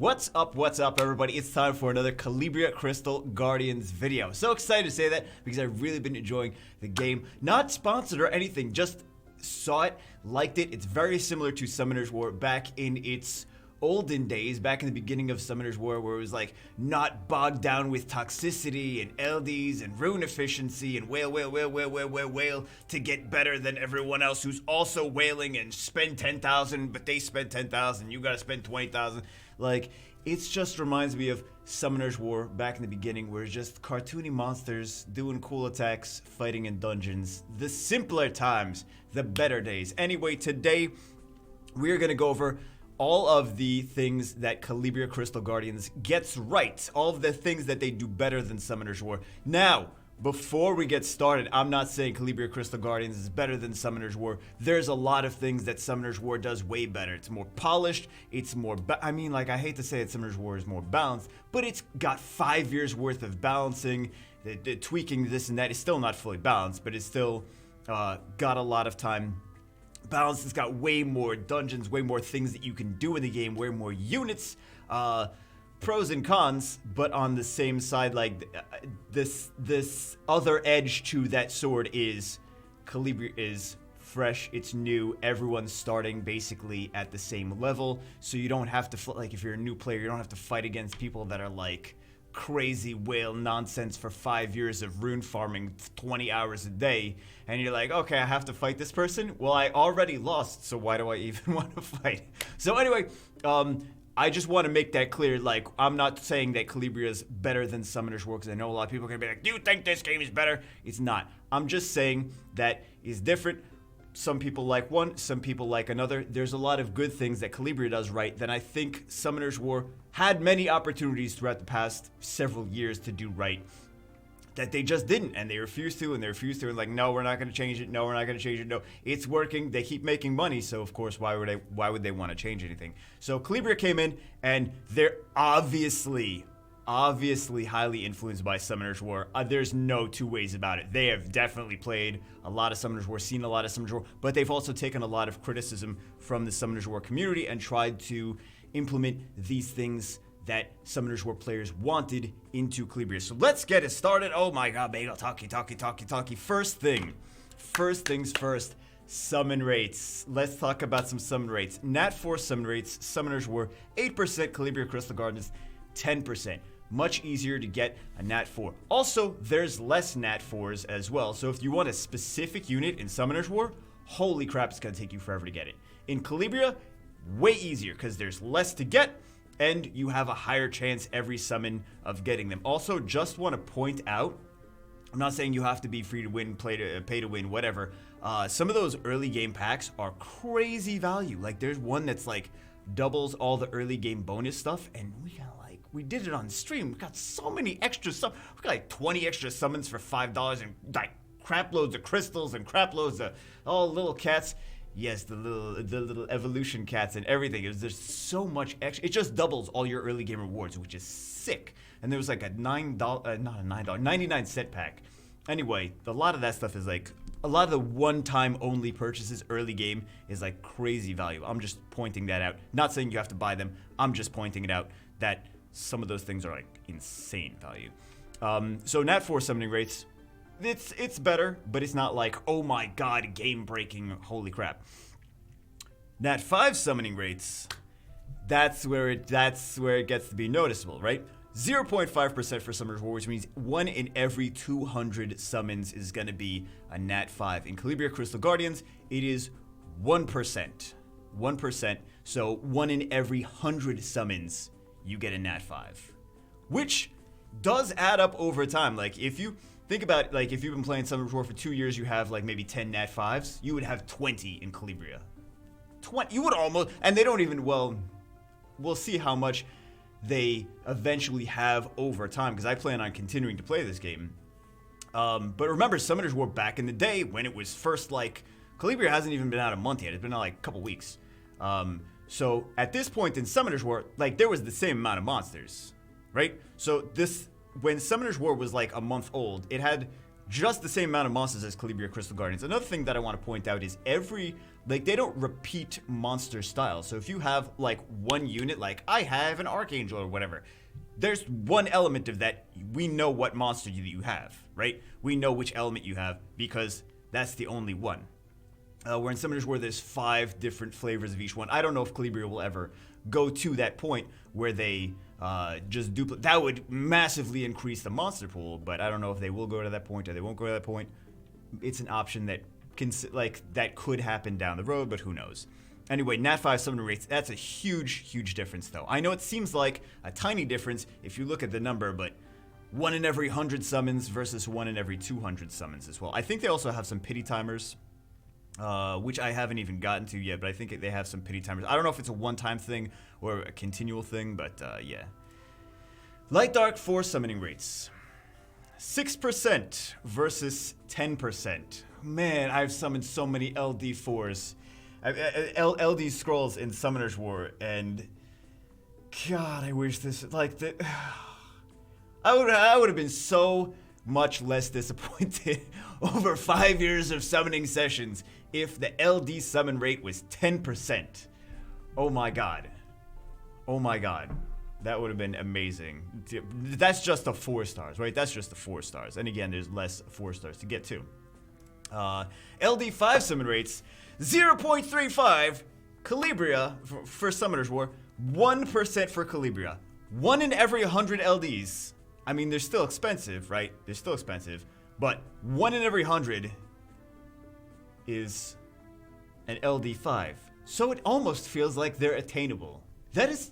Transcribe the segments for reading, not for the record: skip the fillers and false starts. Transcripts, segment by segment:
What's up, everybody? It's time for another Calibria Crystal Guardians video. So excited to say that because I've really been enjoying the game. Not sponsored or anything, just saw it, liked it. It's very similar to Summoner's War back in its olden days, back in the beginning of Summoner's War, where it was like not bogged down with toxicity and LDs and rune efficiency and wail to get better than everyone else who's also wailing and spend 10,000, but they spend 10,000, you gotta spend 20,000. Like, it just reminds me of Summoner's War back in the beginning, where it's just cartoony monsters doing cool attacks, fighting in dungeons. The simpler times, the better days. Anyway, today we're gonna go over all of the things that Calibria Crystal Guardians gets right. All of the things that they do better than Summoner's War. Now, before we get started, I'm not saying Calibria Crystal Guardians is better than Summoner's War. There's a lot of things that Summoner's War does way better. It's more polished, it's more, I hate to say that Summoner's War is more balanced, but it's got 5 years worth of balancing, the tweaking this and that. It's still not fully balanced, but it's still got a lot of time balanced. It's got way more dungeons, way more things that you can do in the game, way more units, pros and cons, but on the same side, like this other edge to that sword is Calibria is fresh, it's new, everyone's starting basically at the same level, so you don't have to, like, if you're a new player, you don't have to fight against people that are like crazy whale nonsense for 5 years of rune farming 20 hours a day, and you're like, okay, I have to fight this person? Well, I already lost, so why do I even want to fight? So anyway, I just want to make that clear. Like, I'm not saying that Calibria is better than Summoner's War, because I know a lot of people are going to be like, do you think this game is better? It's not. I'm just saying that it's different. Some people like one, some people like another. There's a lot of good things that Calibria does right that I think Summoner's War had many opportunities throughout the past several years to do right that they just didn't, and they refused to, and like, no, we're not going to change it, no, we're not going to change it, no, it's working, they keep making money, so of course, why would they want to change anything? So Calibria came in, and they're obviously highly influenced by Summoner's War. There's no two ways about it. They have definitely played a lot of Summoner's War, seen a lot of Summoner's War, but they've also taken a lot of criticism from the Summoner's War community and tried to implement these things that Summoner's War players wanted into Calibria. So let's get it started. Oh my god, bagel, talkie. First things first, summon rates. Let's talk about some summon rates. Nat 4 summon rates, Summoner's War, 8%, Calibria Crystal Guardians, 10%. Much easier to get a Nat 4. Also, there's less Nat 4s as well, so if you want a specific unit in Summoner's War, holy crap, it's gonna take you forever to get it. In Calibria, way easier, because there's less to get, and you have a higher chance every summon of getting them. Also, just want to point out, I'm not saying you have to be free to win, pay to win, whatever. Some of those early game packs are crazy value. Like, there's one that's like doubles all the early game bonus stuff, and we did it on stream. We got so many extra stuff. We got like 20 extra summons for $5 and like crap loads of crystals and crap loads of all little cats. Yes, the little evolution cats and everything. There's so much extra. It just doubles all your early game rewards, which is sick. And there was like a $99, 99-cent pack. Anyway, a lot of that stuff is like, a lot of the one-time only purchases early game is like crazy value. I'm just pointing that out. Not saying you have to buy them. I'm just pointing it out that some of those things are like insane value. So Nat 4 summoning rates, it's better, but it's not like, oh my god, game-breaking, holy crap. Nat 5 summoning rates, that's where it gets to be noticeable, right? 0.5% for Summoner's War, which means 1 in every 200 summons is going to be a Nat 5. In Calibria Crystal Guardians, it is 1%. 1%, so 1 in every 100 summons, you get a Nat 5. Which does add up over time. Like, if you think about, like, if you've been playing Summoner's War for 2 years, you have like maybe 10 Nat 5s, you would have 20 in Calibria. 20, you would almost, and they don't even, well, we'll see how much they eventually have over time, because I plan on continuing to play this game. But remember, Summoner's War back in the day, when it was first, like, Calibria hasn't even been out a month yet, it's been out like a couple weeks. So at this point in Summoner's War, like, there was the same amount of monsters, right? So when Summoner's War was like a month old, it had just the same amount of monsters as Calibria Crystal Guardians. Another thing that I want to point out is they don't repeat monster styles. So if you have like one unit, like I have an Archangel or whatever, there's one element of that. We know what monster you have, right? We know which element you have because that's the only one. Where in Summoners War, there's 5 different flavors of each one. I don't know if Calibria will ever go to that point where they just duplicate. That would massively increase the monster pool, but I don't know if they will go to that point or they won't go to that point. It's an option that that could happen down the road, but who knows. Anyway, Nat 5 summoning rates, that's a huge difference though. I know it seems like a tiny difference if you look at the number, but 1 in every 100 summons versus 1 in every 200 summons as well. I think they also have some pity timers, which I haven't even gotten to yet, but I think they have some pity timers. I don't know if it's a one-time thing or a continual thing, but yeah. Light Dark 4 summoning rates. 6% versus 10%. Man, I've summoned so many LD4s. LD scrolls in Summoner's War, and God, I wish this, I would have been so much less disappointed over 5 years of summoning sessions if the LD summon rate was 10%. Oh my god. Oh my god. That would have been amazing. That's just the 4 stars, right? That's just the 4 stars. And again, there's less 4 stars to get to. LD 5 summon rates, 0.35. Calibria, for Summoner's War, 1% for Calibria. 1 in every 100 LDs. I mean, they're still expensive, right? They're still expensive. But 1 in every 100 is an LD5. So it almost feels like they're attainable. That is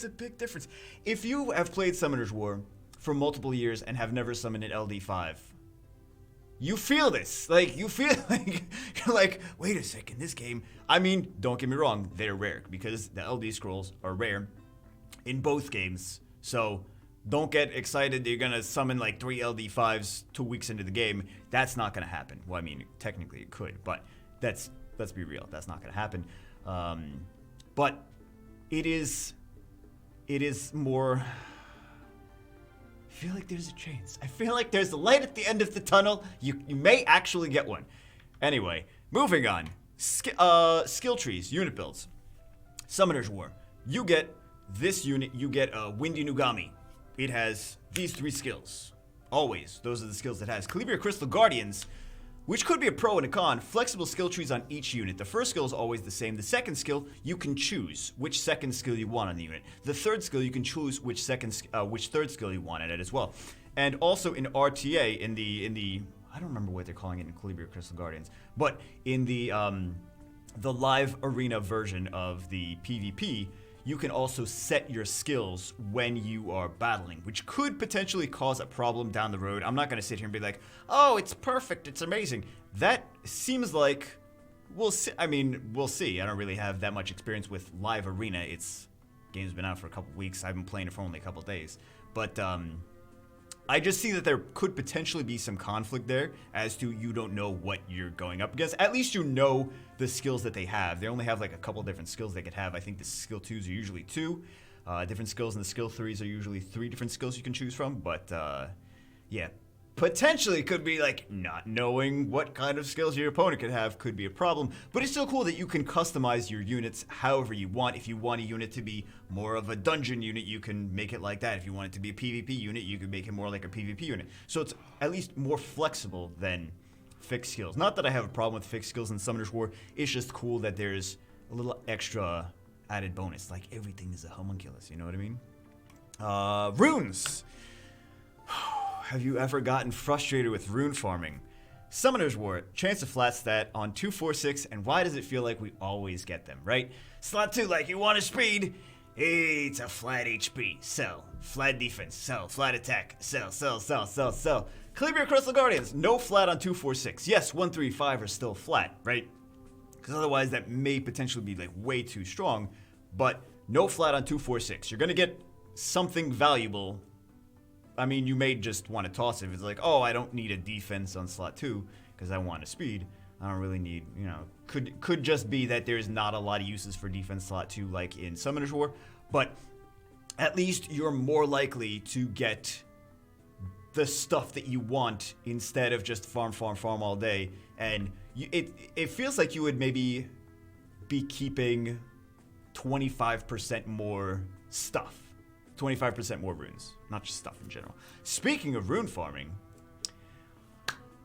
a big difference. If you have played Summoner's War for multiple years and have never summoned an LD5, you feel this. Like, you feel like, you're like, wait a second, this game. I mean, don't get me wrong, they're rare because the LD scrolls are rare in both games. So don't get excited that you're going to summon like 3 LD5s 2 weeks into the game. That's not going to happen. Well, I mean, technically it could, but let's be real. That's not going to happen. But it is more, I feel like there's a chance. I feel like there's a light at the end of the tunnel. You may actually get one. Anyway, moving on. Skill trees, unit builds. Summoner's War. You get this unit, you get a Windy Nugami. It has these 3 skills. Always, those are the skills it has. Calibria Crystal Guardians, which could be a pro and a con. Flexible skill trees on each unit. The first skill is always the same. The second skill, you can choose which second skill you want on the unit. The third skill, you can choose which third skill you want in it as well. And also in RTA, in the I don't remember what they're calling it in Calibria Crystal Guardians, but in the live arena version of the PvP, you can also set your skills when you are battling, which could potentially cause a problem down the road. I'm not going to sit here and be like, oh, it's perfect, it's amazing. That seems like, we'll see. I mean, we'll see. I don't really have that much experience with live arena. Game's been out for a couple weeks. I've been playing it for only a couple days. But I just see that there could potentially be some conflict there as to you don't know what you're going up against. At least you know the skills that they have. They only have like a couple different skills they could have. I think the skill 2s are usually 2. Different skills, and the skill 3s are usually 3 different skills you can choose from. But yeah, potentially could be like not knowing what kind of skills your opponent could have could be a problem. But it's still cool that you can customize your units however you want. If you want a unit to be more of a dungeon unit, you can make it like that. If you want it to be a PvP unit, you can make it more like a PvP unit. So it's at least more flexible than fixed skills. Not that I have a problem with fixed skills in Summoner's War. It's just cool that there's a little extra added bonus. Like everything is a homunculus, you know what I mean? Runes! Have you ever gotten frustrated with rune farming? Summoner's War, chance of flat stat on 246, and why does it feel like we always get them, right? Slot 2, like you want a speed? Hey, it's a flat HP, sell. Flat defense, sell. Flat attack, sell. Calibria Crystal Guardians, no flat on 246. Yes, 135 are still flat, right? Because otherwise that may potentially be like way too strong, but no flat on 246. You're gonna get something valuable. I mean, you may just want to toss it if it's like, oh, I don't need a defense on slot 2 because I want a speed. I don't really need, could just be that there's not a lot of uses for defense slot 2 like in Summoner's War, but at least you're more likely to get the stuff that you want instead of just farm all day. And it feels like you would maybe be keeping 25% more stuff. 25% more runes, not just stuff in general. Speaking of rune farming,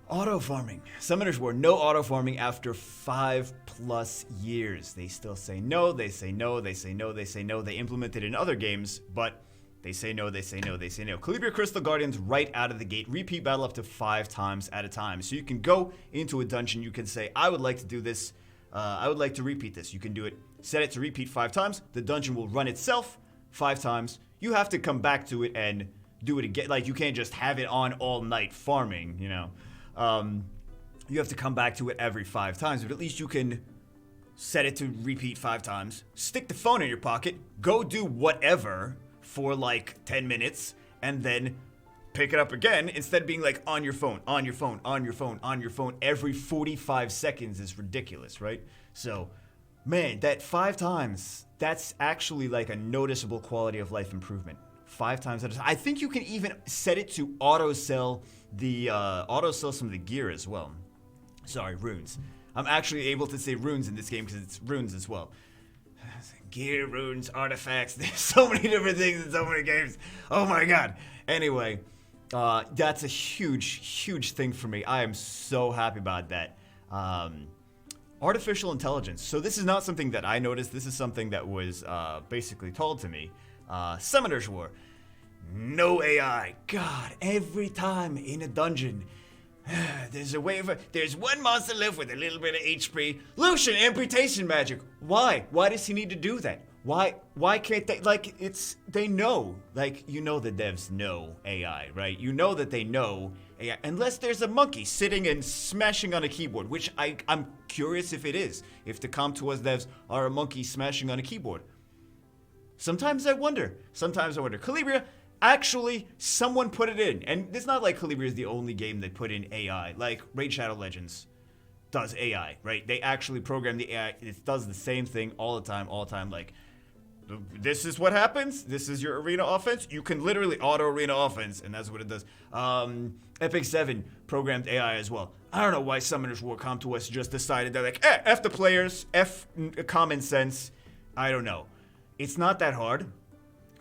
auto farming. Summoner's War, no auto farming after 5+ years. They still say no, they say no, they say no, they say no. They implement it in other games, but they say no, they say no, they say no. Calibria Crystal Guardians right out of the gate. Repeat battle up to 5 times at a time. So you can go into a dungeon, you can say, I would like to do this, I would like to repeat this. You can do it, set it to repeat 5 times. The dungeon will run itself 5 times. You have to come back to it and do it again. Like, you can't just have it on all night farming, you know. You have to come back to it every 5 times, but at least you can set it to repeat 5 times, stick the phone in your pocket, go do whatever for like 10 minutes, and then pick it up again instead of being like on your phone, on your phone, on your phone, on your phone every 45 seconds is ridiculous, right? So, man, that 5 times, that's actually like a noticeable quality of life improvement. 5 times at a time. I think you can even set it to auto sell some of the gear as well. Sorry, runes. I'm actually able to say runes in this game because it's runes as well. Gear, runes, artifacts. There's so many different things in so many games. Oh my god. Anyway, that's a huge thing for me. I am so happy about that. Artificial intelligence. So this is not something that I noticed. This is something that was basically told to me. Summoner's War. No AI. God, every time in a dungeon, there's one monster left with a little bit of HP. Lucian, amputation magic. Why? Why does he need to do that? Why can't they, like, they know, like, you know the devs know AI, right? You know that they know AI, unless there's a monkey sitting and smashing on a keyboard, which I'm curious if it is. If the Com2uS devs are a monkey smashing on a keyboard. Sometimes I wonder. Calibria, actually, someone put it in. And it's not like Calibria is the only game that put in AI. Like, Raid Shadow Legends does AI, right? They actually program the AI. It does the same thing all the time. Like, this is what happens. This is your arena offense. You can literally auto arena offense, and that's what it does. Epic 7 programmed AI as well. I don't know why Summoners War Com2uS just decided they're like, F the players, F common sense. I don't know. It's not that hard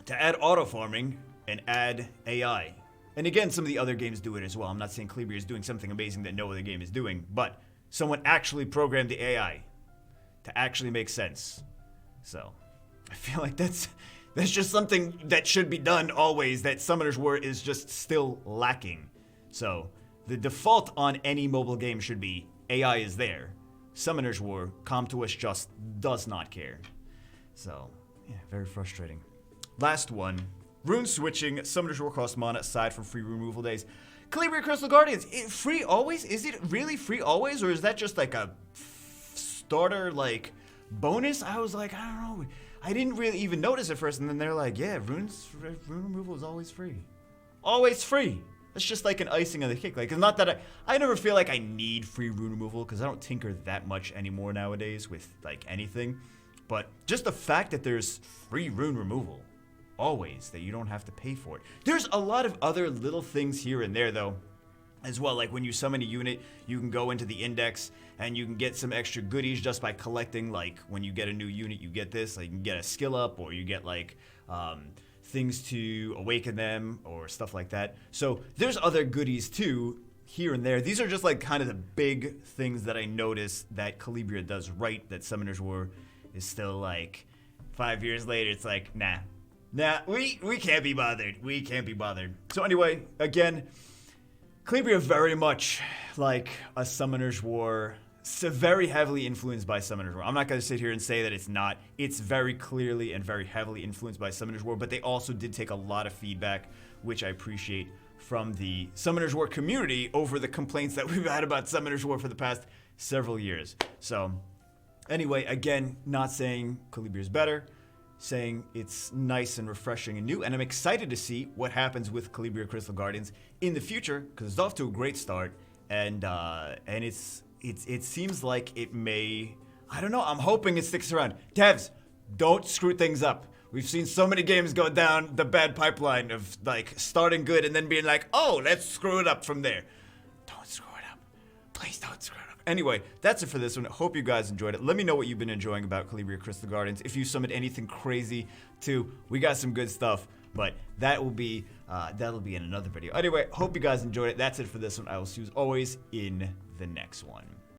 to add auto farming and add AI. And again, some of the other games do it as well. I'm not saying Calibria is doing something amazing that no other game is doing, but someone actually programmed the AI to actually make sense. So, I feel like that's just something that should be done always, that Summoners War is just still lacking. So, the default on any mobile game should be AI is there. Summoners War, Com2uS just does not care. So, yeah, very frustrating. Last one. Rune switching. Summoners War cost mana aside from free removal days. Calibria Crystal Guardians. Free always? Is it really free always? Or is that just like a starter, like, bonus? I was like, I don't know. I didn't really even notice at first. And then they're like, yeah, rune removal is always free. Always free. That's just like an icing on the cake. Like, it's not that I never feel like I need free rune removal because I don't tinker that much anymore nowadays with, like, anything. But just the fact that there's free rune removal, always, that you don't have to pay for it. There's a lot of other little things here and there, though, as well. Like when you summon a unit, you can go into the index and you can get some extra goodies just by collecting. Like when you get a new unit, you get this. Like you can get a skill up, or you get like things to awaken them or stuff like that. So there's other goodies too here and there. These are just like kind of the big things that I noticed that Calibria does right, that Summoners War is still like 5 years later. It's like, nah, we can't be bothered. We can't be bothered. So anyway, again, Calibria very much like a Summoners War, so very heavily influenced by Summoners War. I'm not going to sit here and say that it's not. It's very clearly and very heavily influenced by Summoners War, but they also did take a lot of feedback, which I appreciate, from the Summoners War community over the complaints that we've had about Summoners War for the past several years. So anyway, again, not saying Calibria is better, saying it's nice and refreshing and new, and I'm excited to see what happens with Calibria Crystal Guardians in the future, because it's off to a great start, and it seems like it may, I don't know, I'm hoping it sticks around. Devs, don't screw things up. We've seen so many games go down the bad pipeline of like starting good and then being like, oh, let's screw it up from there. Don't screw it up. Please don't screw it up. Anyway, that's it for this one. Hope you guys enjoyed it. Let me know what you've been enjoying about Calibria Crystal Guardians. If you summoned anything crazy too, we got some good stuff. But that'll be in another video. Anyway, hope you guys enjoyed it. That's it for this one. I will see you as always in the next one.